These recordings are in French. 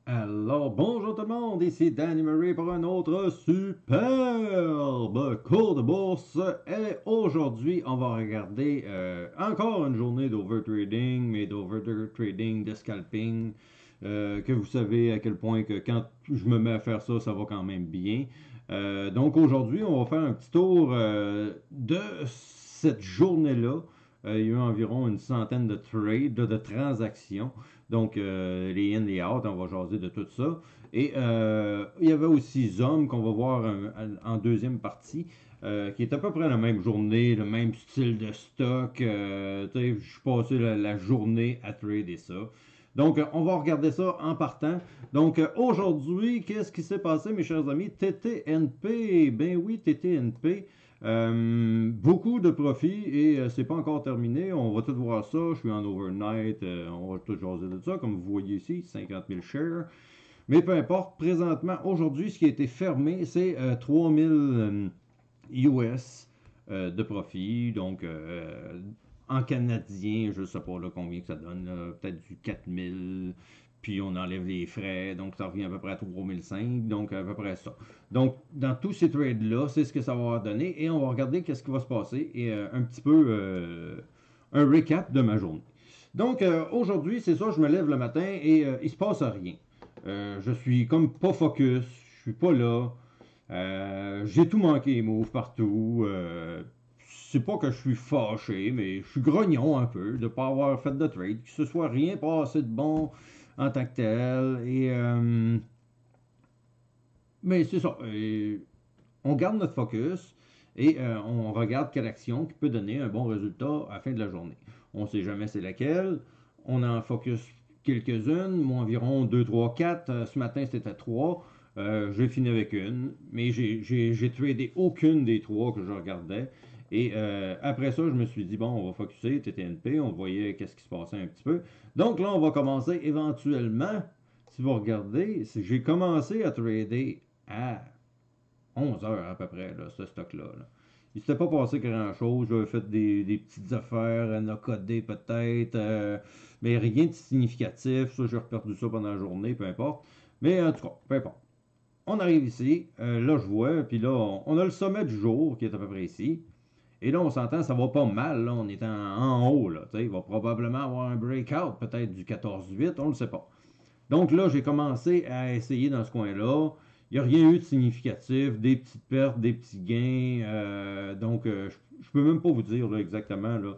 Alors, bonjour tout le monde, ici Danny Murray pour un autre superbe cours de bourse. Et aujourd'hui, on va regarder encore une journée d'overtrading, mais d'overtrading, de scalping, que vous savez à quel point que quand je me mets à faire ça, ça va quand même bien. Donc aujourd'hui, on va faire un petit tour de cette journée-là. Il y a eu environ une centaine de trades, de transactions. Donc, les in, les out, on va jaser de tout ça. Et il y avait aussi Zom qu'on va voir en deuxième partie, qui est à peu près la même journée, le même style de stock. Je suis passé la journée à trader ça. Donc, on va regarder ça en partant. Donc, aujourd'hui, qu'est-ce qui s'est passé, mes chers amis? TTNP, ben oui, TTNP. Beaucoup de profits et c'est pas encore terminé. On va tout voir ça. Je suis en overnight. On va tout jaser de ça. Comme vous voyez ici, 50 000 shares. Mais peu importe. Présentement, aujourd'hui, ce qui a été fermé, c'est 3000 US de profit. Donc, en canadien, je ne sais pas là, combien que ça donne. Peut-être du 4000. Puis on enlève les frais, donc ça revient à peu près à 3005, donc à peu près ça. Donc dans tous ces trades-là, c'est ce que ça va donner, et on va regarder qu'est-ce qui va se passer, et un petit peu un recap de ma journée. Donc aujourd'hui, c'est ça, je me lève le matin, et il se passe rien. Je suis comme pas focus, je suis pas là, j'ai tout manqué, move partout. C'est pas que je suis fâché, mais je suis grognon un peu de ne pas avoir fait de trade, que ce soit rien passé de bon en tant que tel. Mais c'est ça. On garde notre focus et on regarde quelle action qui peut donner un bon résultat à la fin de la journée. On ne sait jamais c'est laquelle. On en focus quelques-unes, moi environ 2, 3, 4. Ce matin, c'était 3. J'ai fini avec une, mais j'ai tradé aucune des trois que je regardais. Et après ça, je me suis dit, bon, on va focuser TTNP, on voyait qu'est-ce qui se passait un petit peu. Donc là, on va commencer éventuellement, si vous regardez, j'ai commencé à trader à 11 heures à peu près, là, ce stock-là. Là. Il ne s'était pas passé grand-chose. J'avais fait des petites affaires, un codé peut-être, mais rien de significatif. Ça, j'ai reperdu ça pendant la journée, peu importe. Mais en tout cas, peu importe. On arrive ici, là je vois, puis là, on a le sommet du jour qui est à peu près ici. Et là, on s'entend, ça va pas mal, là, on est en haut, là. Il va probablement avoir un breakout, peut-être du 14-8, on ne le sait pas. Donc là, j'ai commencé à essayer dans ce coin-là. Il n'y a rien eu de significatif, des petites pertes, des petits gains. Donc, je ne peux même pas vous dire là, exactement là,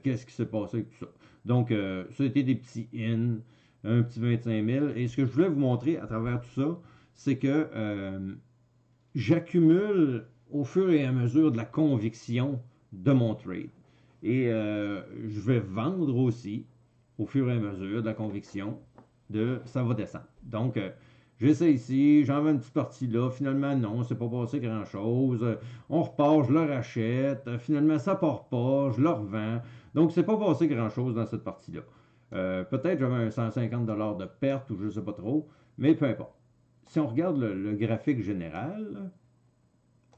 qu'est-ce qui s'est passé avec tout ça. Donc, ça a été des petits in, un petit 25 000. Et ce que je voulais vous montrer à travers tout ça, c'est que j'accumule au fur et à mesure de la conviction de mon trade. Et je vais vendre aussi au fur et à mesure de la conviction de ça va descendre. Donc, j'essaie ici, j'en veux une petite partie là. Finalement, non, c'est pas passé grand-chose. On repart, je le rachète. Finalement, ça part pas, je le revends. Donc, c'est pas passé grand-chose dans cette partie-là. Peut-être j'avais un 150 $ de perte ou je sais pas trop, mais peu importe. Si on regarde le graphique général,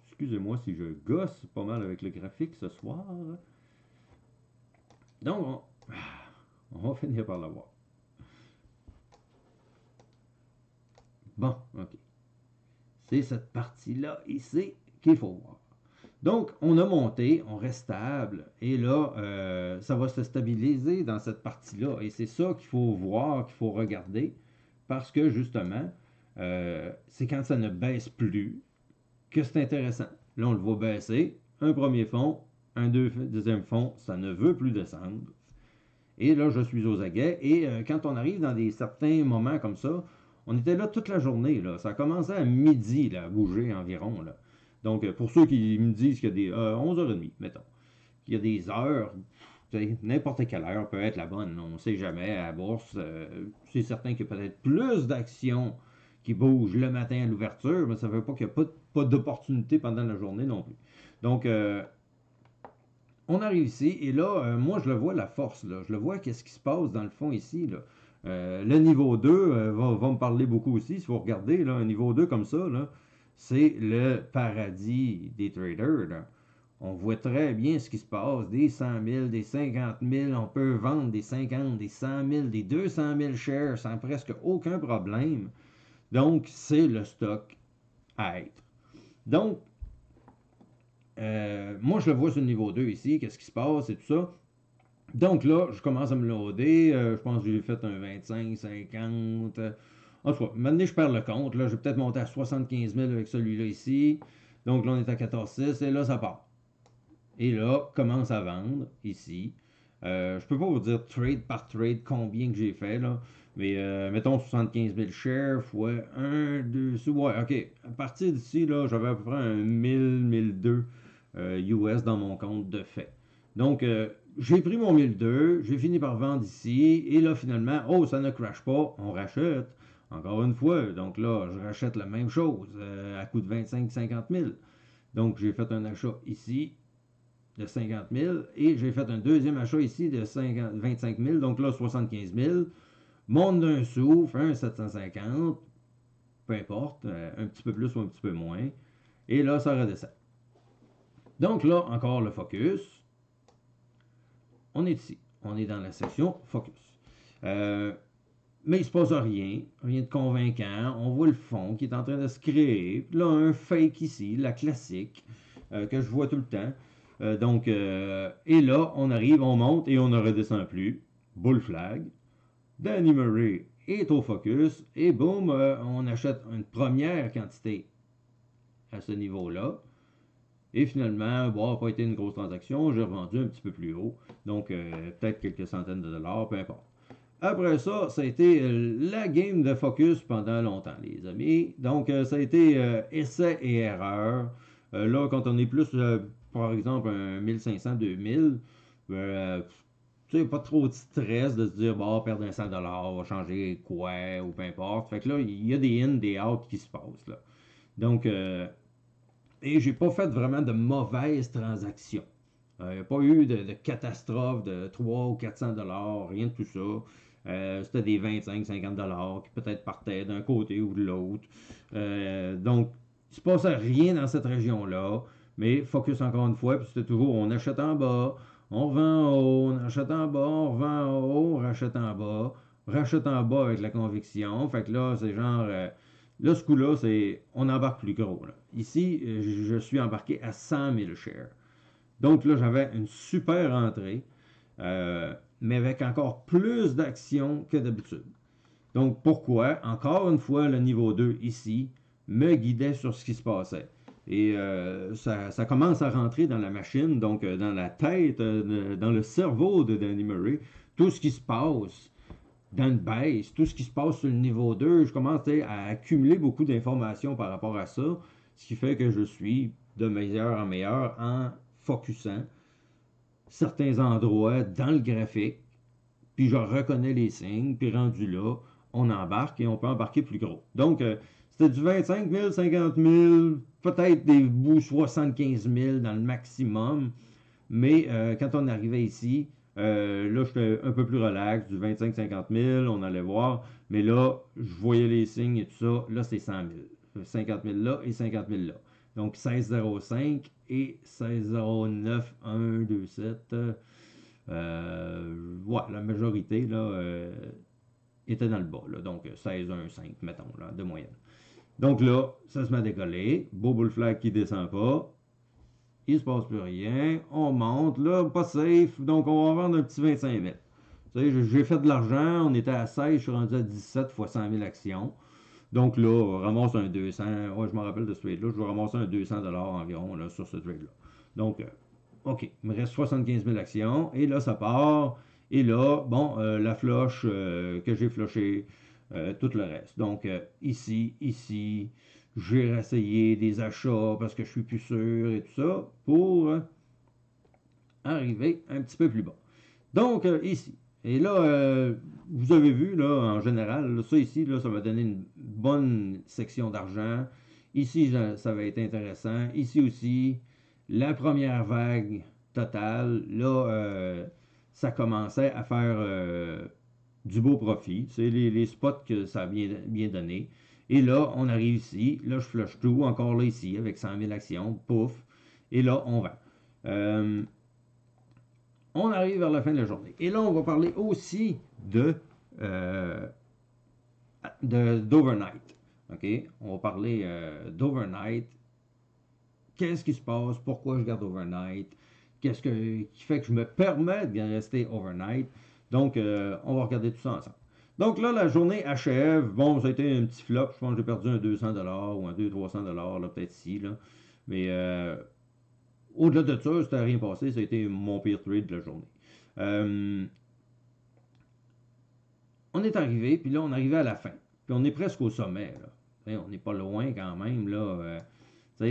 excusez-moi si je gosse pas mal avec le graphique ce soir. Donc, on va finir par l'avoir. Bon, ok. C'est cette partie-là ici qu'il faut voir. Donc, on a monté, on reste stable, et là, ça va se stabiliser dans cette partie-là. Et c'est ça qu'il faut voir, qu'il faut regarder, parce que justement, c'est quand ça ne baisse plus que c'est intéressant. Là, on le voit baisser. Un premier fond, un deuxième fond, ça ne veut plus descendre. Et là, je suis aux aguets. Et quand on arrive dans des certains moments comme ça, on était là toute la journée. Là. Ça a commencé à midi là, à bouger environ. Là. Donc, pour ceux qui me disent qu'il y a des 11h30, mettons, qu'il y a des heures, n'importe quelle heure peut être la bonne. On ne sait jamais. À la bourse, c'est certain qu'il y a peut-être plus d'actions qui bougent le matin à l'ouverture, mais ça ne veut pas qu'il n'y a pas d'opportunité pendant la journée non plus. Donc, on arrive ici, et là, moi, je le vois la force, là. Je le vois, qu'est-ce qui se passe dans le fond ici, là. Le niveau 2 va me parler beaucoup aussi. Si vous regardez, là, un niveau 2 comme ça, là, c'est le paradis des traders, là. On voit très bien ce qui se passe. Des 100 000, des 50 000, on peut vendre des 50, des 100 000, des 200 000 shares sans presque aucun problème. Donc, c'est le stock à être. Donc, moi, je le vois sur le niveau 2 ici, qu'est-ce qui se passe et tout ça. Donc là, je commence à me loader. Je pense que j'ai fait un 25, 50. En tout cas, maintenant, je perds le compte. Là, je vais peut-être monter à 75 000 avec celui-là ici. Donc là, on est à 14,6 et là, ça part. Et là, commence à vendre ici. Je peux pas vous dire trade par trade combien que j'ai fait là. Mais mettons 75 000 shares fois 1, 2, ouais, ok. À partir d'ici, là, j'avais à peu près un 1000, 1002 US dans mon compte de fait. Donc, j'ai pris mon 1002, j'ai fini par vendre ici, et là, finalement, oh, ça ne crash pas, on rachète. Encore une fois, donc là, je rachète la même chose à coût de 25-50 000. Donc, j'ai fait un achat ici de 50 000 et j'ai fait un deuxième achat ici de 25 000, donc là, 75 000. Monte d'un sou, fait un 750, peu importe, un petit peu plus ou un petit peu moins. Et là, ça redescend. Donc là, encore le focus. On est ici. On est dans la section focus. Mais il ne se passe rien, rien de convaincant. On voit le fond qui est en train de se créer. Là, un fake ici, la classique, que je vois tout le temps. Et là, on arrive, on monte et on ne redescend plus. Bull flag. Danny Murray est au focus. Et boum, on achète une première quantité à ce niveau-là. Et finalement, bon, ça n'a pas été une grosse transaction. J'ai revendu un petit peu plus haut. Donc, peut-être quelques centaines de dollars, peu importe. Après ça, ça a été la game de focus pendant longtemps, les amis. Donc, ça a été essai et erreur. Là, quand on est plus, par exemple, un 1500-2000, tu sais, pas trop de stress de se dire, bon, perdre un 100$, on va changer quoi, ou peu importe. Fait que là, il y a des in, des out qui se passent, là. Donc, et j'ai pas fait vraiment de mauvaises transactions. Il n'y a pas eu de catastrophe de 300 ou 400$, rien de tout ça. C'était des 25-50$ qui peut-être partaient d'un côté ou de l'autre. Donc, il ne se passait rien dans cette région-là. Mais focus encore une fois, puis c'était toujours on achète en bas, on revend en haut, on achète en bas, on revend en haut, on rachète en bas, rachète en bas avec la conviction. Fait que là, c'est genre. Là, ce coup-là, c'est on embarque plus gros. Là. Ici, je suis embarqué à 100 000 shares. Donc là, j'avais une super entrée, mais avec encore plus d'actions que d'habitude. Donc pourquoi? Encore une fois, le niveau 2 ici me guidait sur ce qui se passait. Et ça commence à rentrer dans la machine, donc dans la tête, dans le cerveau de Danny Murray, tout ce qui se passe dans une baisse, tout ce qui se passe sur le niveau 2, je commence à accumuler beaucoup d'informations par rapport à ça, ce qui fait que je suis de meilleur en meilleur en focusant certains endroits dans le graphique, puis je reconnais les signes, puis rendu là, on embarque et on peut embarquer plus gros. Donc, c'était du 25 000, 50 000, peut-être des bouts 75 000 dans le maximum, mais quand on arrivait ici, là, j'étais un peu plus relax, du 25-50 000, on allait voir, mais là, je voyais les signes et tout ça, là, c'est 100 000. 50 000 là et 50 000 là. Donc 16,05 et 16,09, 1, 2, 7. Ouais, la majorité là, était dans le bas. Là, donc 16,15, mettons, là, de moyenne. Donc là, ça se met à décoller. Beau bull flag qui descend pas. Il se passe plus rien. On monte. Là, pas safe. Donc on va vendre un petit 25 000. Tu sais, j'ai fait de l'argent. On était à 16. Je suis rendu à 17 fois 100 000 actions. Donc là, on ramasse un 200. Ouais, je me rappelle de ce trade-là. Je vais ramasser un 200$ environ là, sur ce trade-là. Donc, OK, il me reste 75 000 actions. Et là, ça part. Et là, bon, la floche que j'ai flochée, tout le reste. Donc, ici, j'ai réessayé des achats parce que je suis plus sûr et tout ça pour arriver un petit peu plus bas. Donc, ici. Et là, vous avez vu, là, en général, là, ça ici, là, ça va donner une bonne section d'argent. Ici, ça va être intéressant. Ici aussi, la première vague totale, là, ça commençait à faire du beau profit. C'est les spots que ça a bien donné. Et là, on arrive ici. Là, je flush tout. Encore là, ici, avec 100 000 actions. Pouf. Et là, on vend. On arrive vers la fin de la journée. Et là, on va parler aussi d'overnight. OK? On va parler d'overnight. Qu'est-ce qui se passe? Pourquoi je garde overnight? Qu'est-ce qui fait que je me permets de rester overnight? Donc, on va regarder tout ça ensemble. Donc là, la journée achève. Bon, ça a été un petit flop. Je pense que j'ai perdu un 200$ ou un 200-300$, là, peut-être ici. Là. Mais au-delà de ça, c'était rien passé. Ça a été mon pire trade de la journée. On est arrivé, puis là, on est arrivé à la fin. Puis on est presque au sommet. Là. On n'est pas loin quand même. Là.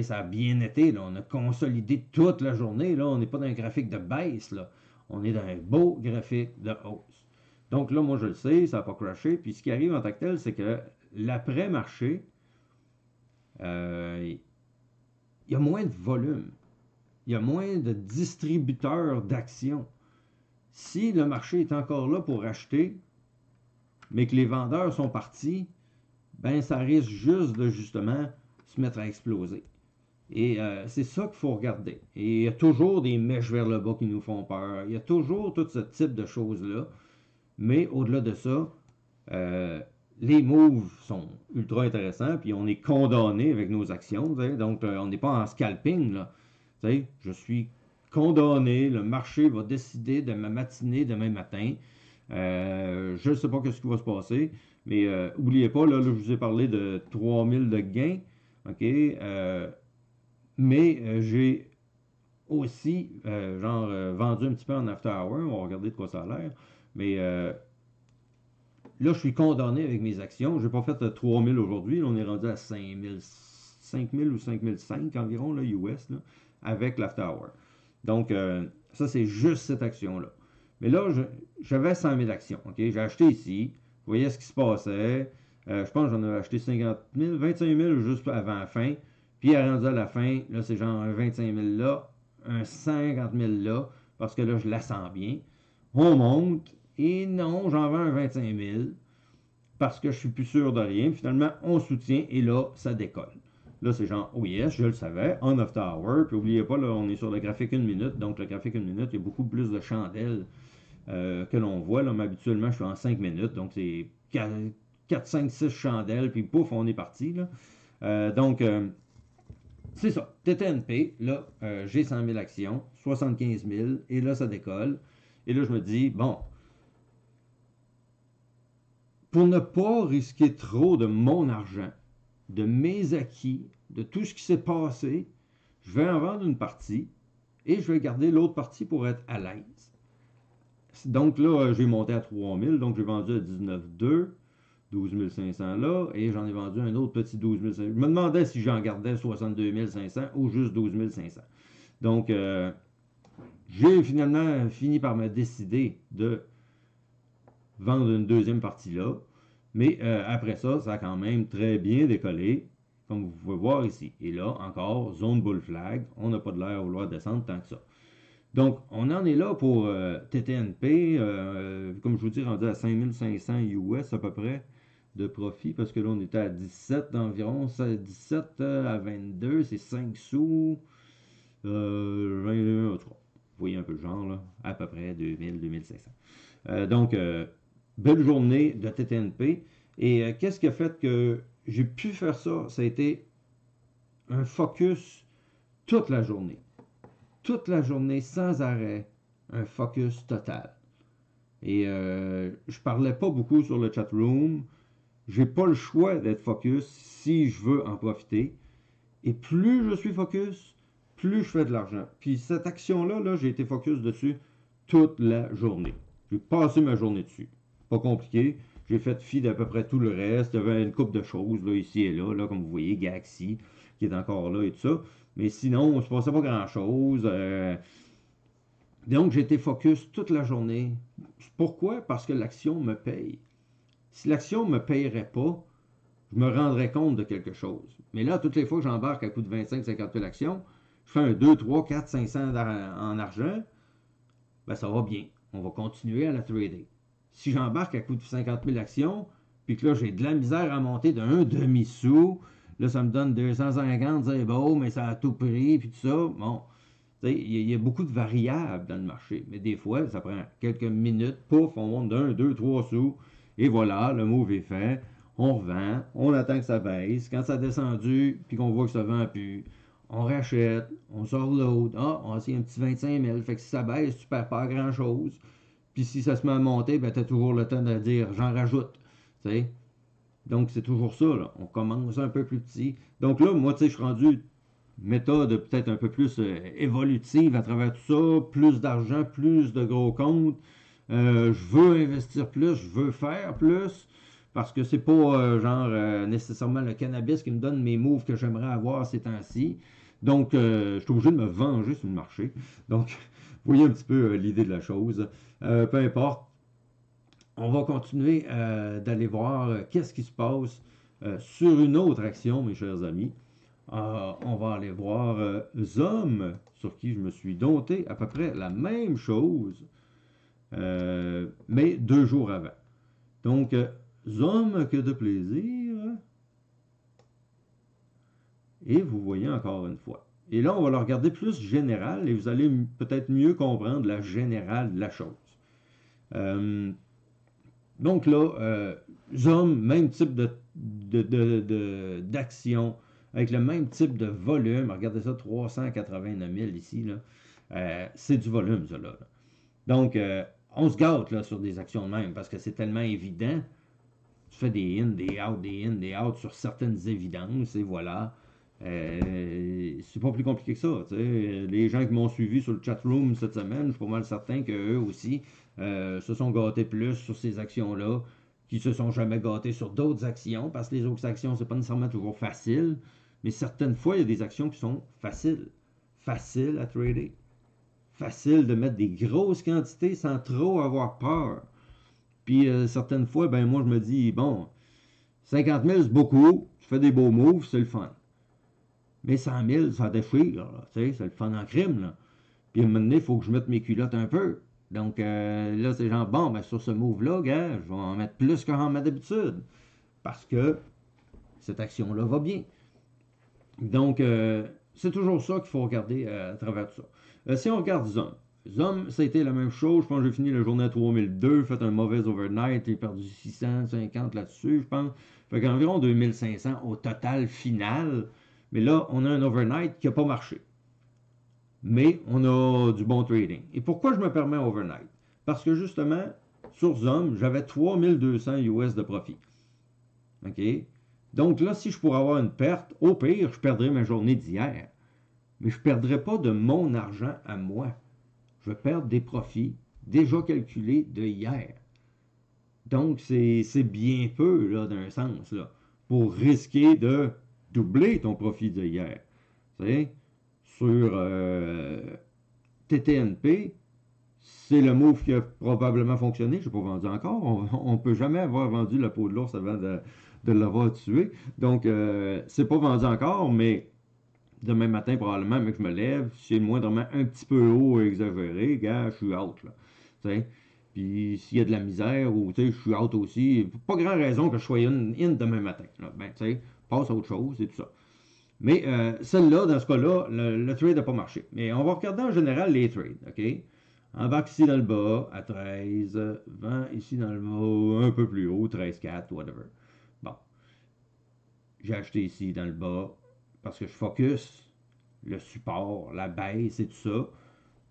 Ça a bien été. Là. On a consolidé toute la journée. Là. On n'est pas dans un graphique de baisse. Là. On est dans un beau graphique de hausse. Donc là, moi, je le sais, ça n'a pas crashé. Puis ce qui arrive en tant que tel, c'est que l'après-marché, il y a moins de volume. Il y a moins de distributeurs d'actions. Si le marché est encore là pour acheter, mais que les vendeurs sont partis, ben ça risque juste de justement se mettre à exploser. Et c'est ça qu'il faut regarder. Et il y a toujours des mèches vers le bas qui nous font peur. Il y a toujours tout ce type de choses-là. Mais au-delà de ça, les moves sont ultra intéressants, puis on est condamné avec nos actions. Donc, on n'est pas en scalping. Là. Je suis condamné. Le marché va décider de ma matinée demain matin. Je ne sais pas ce qui va se passer, mais n'oubliez pas, là, je vous ai parlé de 3000 de gains. OK? Mais j'ai aussi vendu un petit peu en after hour. On va regarder de quoi ça a l'air. Mais là, je suis condamné avec mes actions. Je n'ai pas fait 3000 aujourd'hui. On est rendu à 5000 ou 5005 environ, là, US, là, avec l'after hour. Donc, ça, c'est juste cette action-là. Mais là, j'avais 100 000 actions. Okay? J'ai acheté ici. Vous voyez ce qui se passait. Je pense que j'en ai acheté 50 000, 25 000 juste avant la fin. Puis, rendu à la fin, là, c'est genre un 25 000 là, un 50 000 là, parce que là, je la sens bien. On monte. Et non, j'en vends un 25 000 parce que je suis plus sûr de rien. Finalement, on soutient et là, ça décolle. Là, c'est genre, oh yes, je le savais, on after hour. Puis, n'oubliez pas, là, on est sur le graphique 1 minute. Donc, le graphique 1 minute, il y a beaucoup plus de chandelles que l'on voit. Là, mais habituellement, je suis en 5 minutes. Donc, c'est 4, 5, 6 chandelles. Puis, pouf, on est parti. Là. Donc, c'est ça. TTNP, là, j'ai 100 000 actions, 75 000. Et là, ça décolle. Et là, je me dis, bon, pour ne pas risquer trop de mon argent, de mes acquis, de tout ce qui s'est passé, je vais en vendre une partie et je vais garder l'autre partie pour être à l'aise. Donc là, j'ai monté à 3000, donc j'ai vendu à 19,2, 12 500 là, et j'en ai vendu un autre petit 12 500. Je me demandais si j'en gardais 62 500 ou juste 12 500. Donc, j'ai finalement fini par me décider de vendre une deuxième partie là. Mais après ça, ça a quand même très bien décollé, comme vous pouvez voir ici. Et là, encore, zone bull flag. On n'a pas de l'air à vouloir descendre tant que ça. Donc, on en est là pour TTNP, comme je vous dis, rendu à 5500 US à peu près de profit, parce que là, on était à 17 environ, 17 à 22, c'est 5 sous, 21, 3. Vous voyez un peu le genre, là, à peu près 2000, 2500. Donc, belle journée de TTNP. Et qu'est-ce qui a fait que j'ai pu faire ça? Ça a été un focus toute la journée. Toute la journée, sans arrêt, un focus total. Et je parlais pas beaucoup sur le chat room. J'ai pas le choix d'être focus si je veux en profiter. Et plus je suis focus, plus je fais de l'argent. Puis cette action-là, là, j'ai été focus dessus toute la journée. J'ai passé ma journée dessus. Pas compliqué. J'ai fait fi d'à peu près tout le reste. Il y avait une couple de choses, là, ici et là, comme vous voyez, Galaxy, qui est encore là et tout ça. Mais sinon, il ne se passait pas grand-chose. Donc, j'ai été focus toute la journée. Pourquoi? Parce que l'action me paye. Si l'action ne me payerait pas, je me rendrais compte de quelque chose. Mais là, toutes les fois que j'embarque à coût de 25-50 000 actions, je fais un 2, 3, 4, 500 en argent, ben ça va bien. On va continuer à la trader. Si j'embarque à coût de 50 000 actions, puis que là, j'ai de la misère à monter d'un demi-sou, là, ça me donne 250, c'est beau, mais ça a tout pris, puis tout ça. Bon, Il y a beaucoup de variables dans le marché, mais des fois, ça prend quelques minutes, pouf, on monte d'un, deux, trois sous, et voilà, le move est fait, on revend, on attend que ça baisse, quand ça a descendu, puis qu'on voit que ça vend plus, on rachète, on sort l'autre, on a essayé un petit 25 000, fait que si ça baisse, tu perds pas grand-chose, puis si ça se met à monter, ben tu as toujours le temps de dire, j'en rajoute, tu sais. Donc, c'est toujours ça, là. On commence un peu plus petit. Donc là, moi, tu sais, je suis rendu méthode peut-être un peu plus évolutive à travers tout ça, plus d'argent, plus de gros comptes. Je veux investir plus, je veux faire plus, parce que c'est pas nécessairement le cannabis qui me donne mes moves que j'aimerais avoir ces temps-ci. Donc, je suis obligé de me venger sur le marché. Donc, vous voyez un petit peu l'idée de la chose. Peu importe, on va continuer d'aller voir qu'est-ce qui se passe sur une autre action, mes chers amis. On va aller voir ZOM, sur qui je me suis dompté à peu près la même chose, mais 2 jours avant. Donc, ZOM, que de plaisir. Et vous voyez encore une fois. Et là, on va le regarder plus général et vous allez peut-être mieux comprendre la générale de la chose. Donc là, ZOM, même type d'action, avec le même type de volume. Regardez ça, 389 000 ici, là. C'est du volume, ça, là. Donc, on se gâte là, sur des actions de même parce que c'est tellement évident. Tu fais des in, des out, des in, des out sur certaines évidences et voilà. C'est pas plus compliqué que ça. T'sais. Les gens qui m'ont suivi sur le chat room cette semaine, je suis pas mal certain qu'eux aussi se sont gâtés plus sur ces actions-là, qui se sont jamais gâtés sur d'autres actions, parce que les autres actions, c'est pas nécessairement toujours facile, mais certaines fois, il y a des actions qui sont faciles. Faciles à trader. Facile de mettre des grosses quantités sans trop avoir peur. Puis certaines fois, ben moi je me dis, bon, 50 000 c'est beaucoup, tu fais des beaux moves, c'est le fun. Mais 100 000, ça déchire, c'est le fun en crime. Là. Puis à un moment donné, il faut que je mette mes culottes un peu. Donc là, c'est genre, bon, ben, sur ce move-là, gars, je vais en mettre plus qu'en ma d'habitude. Parce que cette action-là va bien. Donc, c'est toujours ça qu'il faut regarder à travers tout ça. Si on regarde ZOM, ZOM, ça a été la même chose. Je pense que j'ai fini la journée à 3002, fait un mauvais overnight, j'ai perdu 650 là-dessus, je pense. Fait qu'environ 2500 au total final. Mais là, on a un overnight qui n'a pas marché. Mais on a du bon trading. Et pourquoi je me permets un overnight? Parce que justement, sur ZOM, j'avais 3200 US de profit. OK? Donc là, si je pourrais avoir une perte, au pire, je perdrais ma journée d'hier. Mais je ne perdrai pas de mon argent à moi. Je vais perdre des profits déjà calculés de hier. Donc, c'est bien peu, là, d'un sens, là, pour risquer de doubler ton profit de hier. Tu sais, sur TTNP, c'est le move qui a probablement fonctionné. Je n'ai pas vendu encore. On ne peut jamais avoir vendu la peau de l'ours avant de l'avoir tué. Donc, c'est pas vendu encore, mais demain matin, probablement, mais que je me lève, si c'est moindrement un petit peu haut exagéré, gars, je suis out. Là. T'sais? Puis s'il y a de la misère, ou je suis out aussi, pas grand raison que je sois in demain matin. Là. Ben, tu sais, passe à autre chose et tout ça. Mais celle-là, dans ce cas-là, le trade n'a pas marché. Mais on va regarder en général les trades, OK? Embarque ici dans le bas, à 13, vend ici dans le bas, un peu plus haut, 13,4, whatever. Bon. J'ai acheté ici dans le bas, parce que je focus le support, la baisse et tout ça.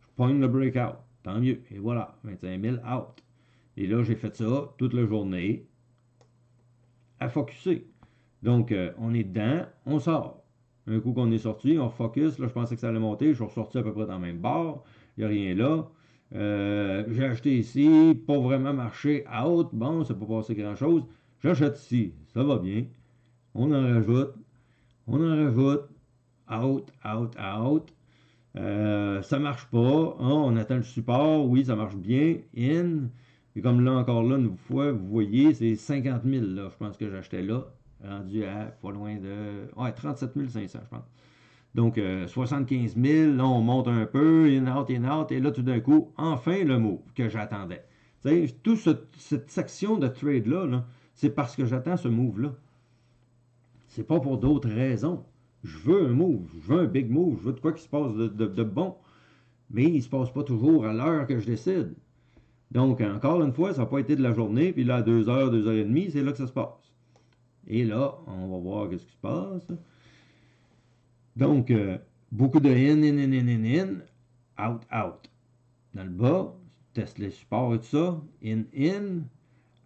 Je pogne le breakout. Tant mieux. Et voilà, 25 000 out. Et là, j'ai fait ça toute la journée à focuser. Donc, on est dedans, on sort. Un coup qu'on est sorti, on focus. Là, je pensais que ça allait monter. Je suis ressorti à peu près dans le même bar. Il n'y a rien là. J'ai acheté ici, pas vraiment marché out. Bon, ça peut pas passé grand-chose. J'achète ici. Ça va bien. On en rajoute. On en rajoute. Out, out, out. Ça marche pas. Hein, on attend le support. Oui, ça marche bien. In. Et comme là, encore là, une fois, vous voyez, c'est 50 000, là, je pense que j'achetais là. Rendu à pas loin de. Ouais, 37 500, je pense. Donc, 75 000, là, on monte un peu, in, out, et là, tout d'un coup, enfin, le move que j'attendais. Tu sais, toute cette section de trade-là, -là, c'est parce que j'attends ce move-là. C'est pas pour d'autres raisons. Je veux un move, je veux un big move, je veux de quoi qui se passe de bon. mais il ne se passe pas toujours à l'heure que je décide. Donc, encore une fois, ça n'a pas été de la journée, puis là, à 2 heures, 2 heures et demie, c'est là que ça se passe. Et là, on va voir ce qui se passe. Donc, beaucoup de out, out. Dans le bas, teste les supports et tout ça.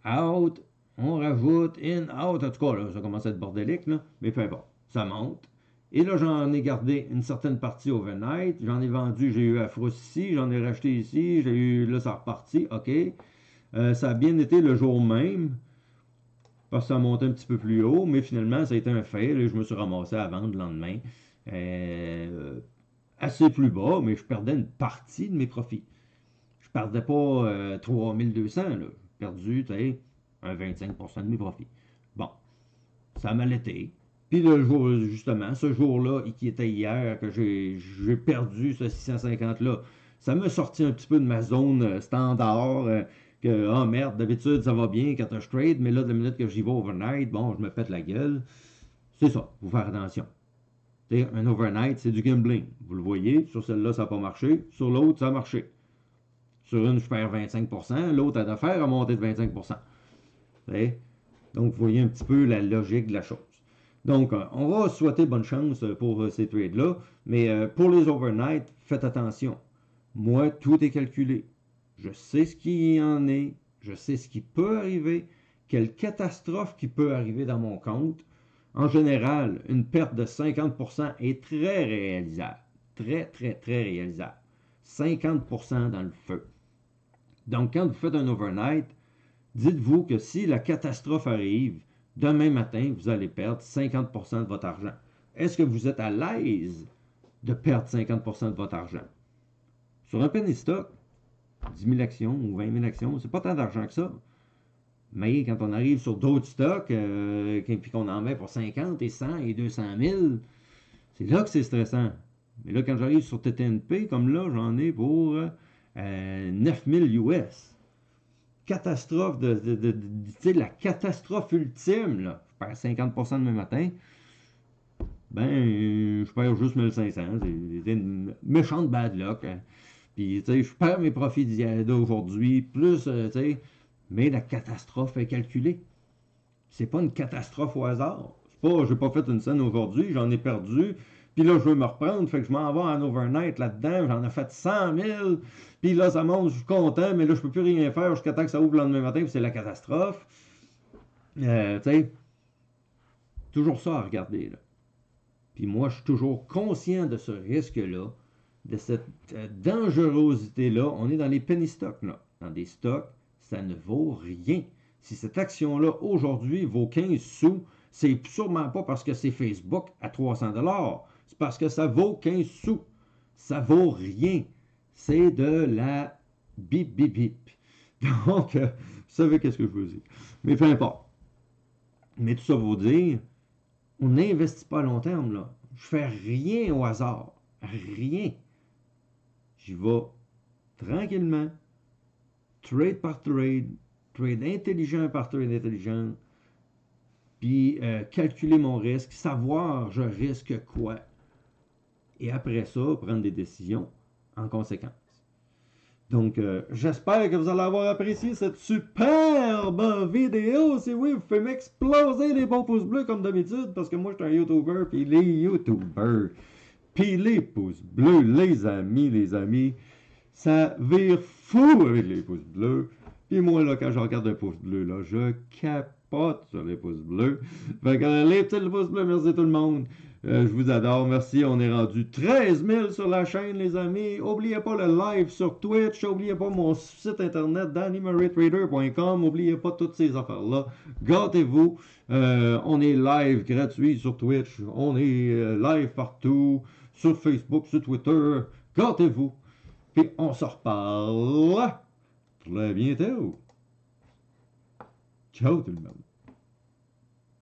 Out, on rajoute, out. En tout cas, là, ça commence à être bordélique, là, mais peu importe. Ça monte. Et là, j'en ai gardé une certaine partie overnight. J'en ai vendu, j'ai eu Afros ici, j'en ai racheté ici, j'ai eu, là, ça a reparti, OK. Ça a bien été le jour même, parce que ça a monté un petit peu plus haut, mais finalement, ça a été un fail et je me suis ramassé à vendre le lendemain. Assez plus bas, mais je perdais une partie de mes profits. Je perdais pas 3200, là. J'ai perdu, tu sais, un 25% de mes profits. Bon, ça m'a l'été. Puis le jour, justement, ce jour-là, qui était hier, que j'ai perdu ce 650-là, ça m'a sorti un petit peu de ma zone standard. Que, oh merde, d'habitude, ça va bien quand je trade, mais là, de la minute que j'y vais overnight, bon, je me pète la gueule. C'est ça, faut faire attention. T'sais, un overnight, c'est du gambling. Vous le voyez, sur celle-là, ça n'a pas marché. Sur l'autre, ça a marché. Sur une, je perds 25%, l'autre a d'affaires à monter de 25%. T'sais? Donc, vous voyez un petit peu la logique de la chose. Donc, on va souhaiter bonne chance pour ces trades-là, mais pour les overnight, faites attention. Moi, tout est calculé. Je sais ce qui en est, je sais ce qui peut arriver, quelle catastrophe qui peut arriver dans mon compte. En général, une perte de 50% est très réalisable. Très, très, très réalisable. 50% dans le feu. Donc, quand vous faites un overnight, dites-vous que si la catastrophe arrive, demain matin, vous allez perdre 50% de votre argent. Est-ce que vous êtes à l'aise de perdre 50% de votre argent? Sur un penny stock, 10 000 actions ou 20 000 actions, c'est pas tant d'argent que ça. Mais quand on arrive sur d'autres stocks, puis qu'on en met pour 50 et 100 et 200 000, c'est là que c'est stressant. Mais là, quand j'arrive sur TTNP, comme là, j'en ai pour 9 000 US. Catastrophe la catastrophe ultime, là. Je perds 50% demain matin. Ben, je perds juste 1500. C'est une méchante bad luck. Hein. Puis, tu sais, je perds mes profits d'aujourd'hui, plus, tu sais, mais la catastrophe est calculée. C'est pas une catastrophe au hasard. C'est pas, j'ai pas fait une scène aujourd'hui, j'en ai perdu, puis là, je veux me reprendre, fait que je m'en vais en overnight là-dedans, j'en ai fait 100 000, puis là, ça monte, je suis content, mais là, je peux plus rien faire jusqu'à temps que ça ouvre le lendemain matin, puis c'est la catastrophe. Tu sais, toujours ça à regarder, là. Puis moi, je suis toujours conscient de ce risque-là, de cette dangerosité-là. On est dans les penny stocks, là. Dans des stocks, ça ne vaut rien. Si cette action-là, aujourd'hui, vaut 15 sous, c'est sûrement pas parce que c'est Facebook à 300 $. C'est parce que ça vaut 15 sous. Ça vaut rien. C'est de la bip, bip, bip. Donc, vous savez qu'est-ce que je veux dire. Mais peu importe. Mais tout ça veut dire, on n'investit pas à long terme, là. Je fais rien au hasard. Rien. J'y vais tranquillement, trade par trade, trade intelligent par trade intelligent, puis calculer mon risque, savoir je risque quoi, et après ça, prendre des décisions en conséquence. Donc, j'espère que vous allez avoir apprécié cette superbe vidéo. Si oui, vous pouvez m'exploser les bons pouces bleus comme d'habitude, parce que moi, je suis un YouTuber, puis les YouTubers, puis les pouces bleus, les amis, ça vire fou avec les pouces bleus. Puis moi, là, quand je regarde un pouce bleu, là, je capote sur les pouces bleus. Fait que les petits pouces bleus, merci tout le monde. Je vous adore, merci. On est rendu 13 000 sur la chaîne, les amis. N'oubliez pas le live sur Twitch. N'oubliez pas mon site internet, DannyMurrayTrader.com. N'oubliez pas toutes ces affaires-là. Gâtez-vous. On est live gratuit sur Twitch. On est live partout. Sur Facebook, sur Twitter. Gâtez-vous. Puis on se reparle très bientôt. Ciao tout le monde.